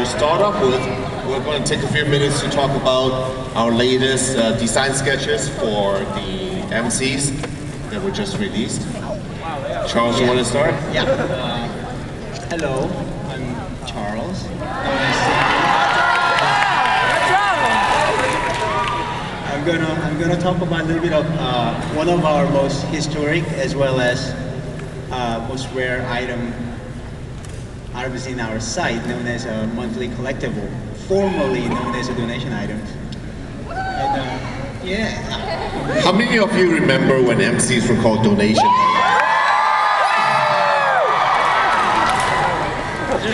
to start off with, we're going to take a few minutes to talk about our latest design sketches for the MCs that were just released. Charles, you want to start? Yeah. Hello, I'm Charles. I'm gonna talk about a little bit of one of our most historic as well as most rare items in our site, known as a monthly collectible, formerly known as a donation item. And, yeah. How many of you remember when MCs were called donation?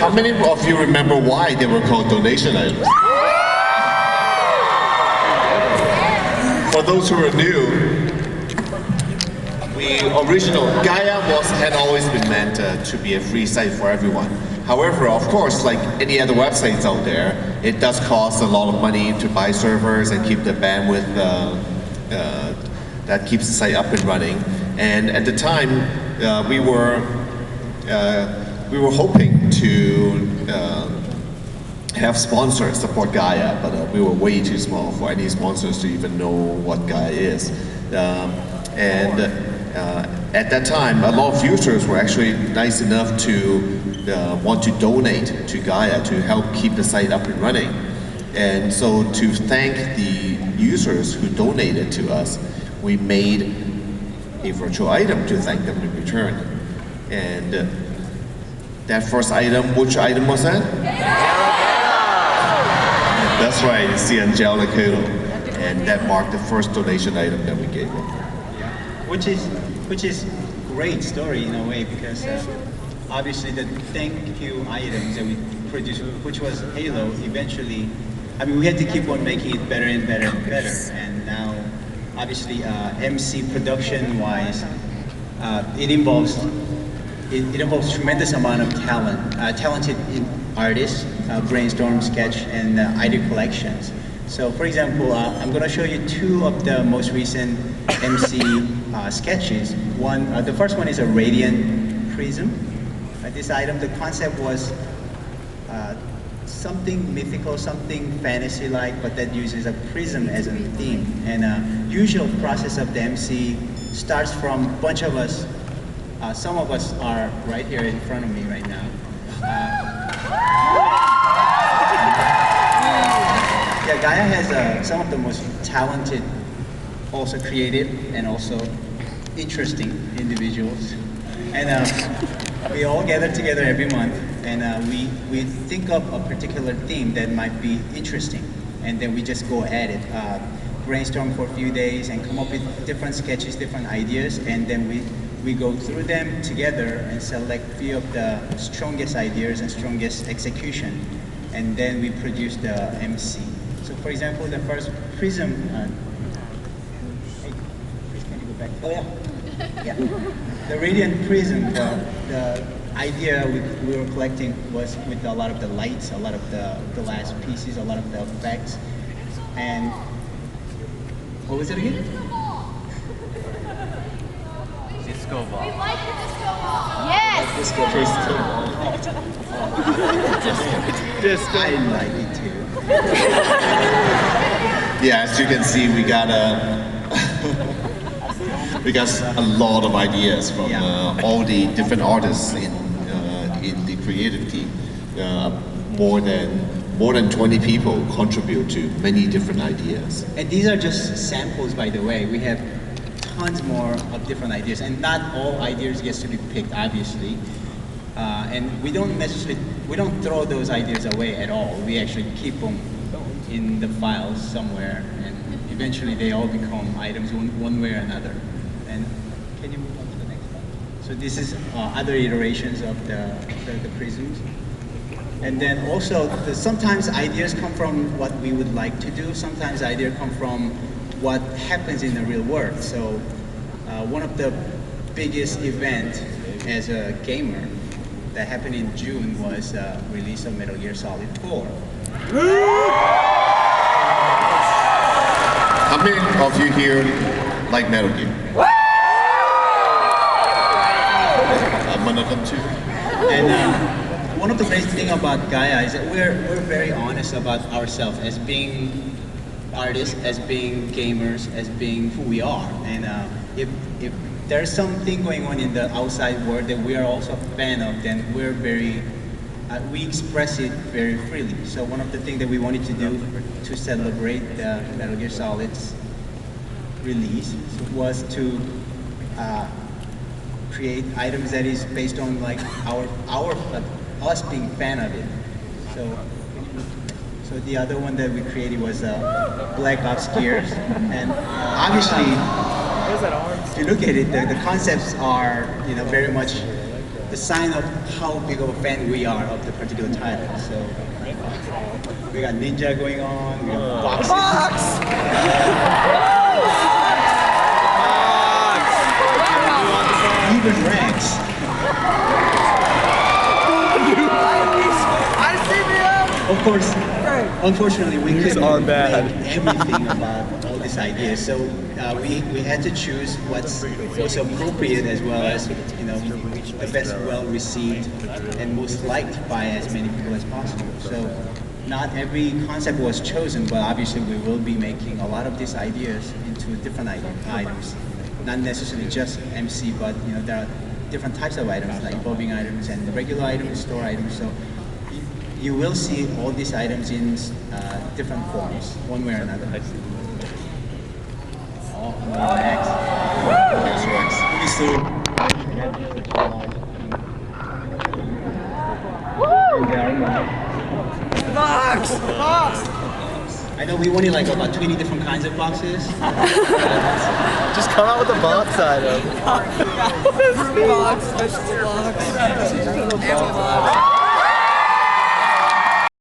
How many of you remember why they were called donation items? For those who are new, Gaia had always been meant to be a free site for everyone. However, of course, like any other websites out there, it does cost a lot of money to buy servers and keep the bandwidth that keeps the site up and running. And at the time, we were hoping to have sponsors support Gaia, but we were way too small for any sponsors to even know what Gaia is. At that time, a lot of users were actually nice enough to want to donate to Gaia to help keep the site up and running. And so to thank the users who donated to us, we made a virtual item to thank them in return. And that first item, which item was that? That's right, it's the Angelica, and that marked the first donation item that we gave them. Which is great story in a way, because obviously the thank you items that we produced, which was Halo, eventually, I mean, we had to keep on making it better and better and better. And now, obviously, MC production-wise, it involves tremendous amount of talented artists, brainstorm, sketch, and idea collections. So, for example, I'm going to show you two of the most recent MC sketches. The first one is a radiant prism. This item, the concept was something mythical, something fantasy-like, but that uses a prism as a theme. And usual process of the MC starts from a bunch of us. Some of us are right here in front of me right now. Yeah, Gaia has some of the most talented, also creative, and also interesting individuals. And we all gather together every month, and we think of a particular theme that might be interesting, and then we just go at it. Brainstorm for a few days and come up with different sketches, different ideas, and then we go through them together and select a few of the strongest ideas and strongest execution, and then we produce the MC. So for example, the first prism, hey, please can you go back? Oh yeah, yeah. The radiant prism, the idea we were collecting was with a lot of the lights, a lot of the glass pieces, a lot of the effects, and what was it again? Disco ball. We like the disco ball. Yes! Disco ball. Disco. I like it too. Yeah, as you can see, we got a lot of ideas from all the different artists in the creative team. More than 20 people contribute to many different ideas. And these are just samples, by the way. We have tons more of different ideas, and not all ideas gets to be picked, obviously. And we don't throw those ideas away at all. We actually keep them in the files somewhere, and eventually they all become items one way or another. And can you move on to the next one? So this is other iterations of the prisms. And then also, sometimes ideas come from what we would like to do. Sometimes ideas come from what happens in the real world. So one of the biggest events as a gamer that happened in June was release of Metal Gear Solid 4. How many of you here like Metal Gear? I'm one of them too. And one of the great thing about Gaia is that we're very honest about ourselves as being artists, as being gamers, as being who we are. And if there's something going on in the outside world that we are also a fan of, then we're very we express it very freely. So one of the things that we wanted to do to celebrate the Metal Gear Solid's release was to create items that is based on like us being fan of it. So the other one that we created was Black Ops Gears, and obviously, if you look at it, the concepts are very much the sign of how big of a fan we are of the particular title. So we got ninja going on, we got boxes. Even ranks. Of course, unfortunately, we couldn't make everything about all these ideas. So we had to choose what's most appropriate as well as the best well received and most liked by as many people as possible. So not every concept was chosen, but obviously we will be making a lot of these ideas into different items. Not necessarily just MC, but there are different types of items, like evolving items and regular items, store items. So you will see all these items in different forms, one way or another. Oh, next. I know we wanted like about 20 different kinds of boxes. Just come out with a box item. Box, vegetable box, ammo box.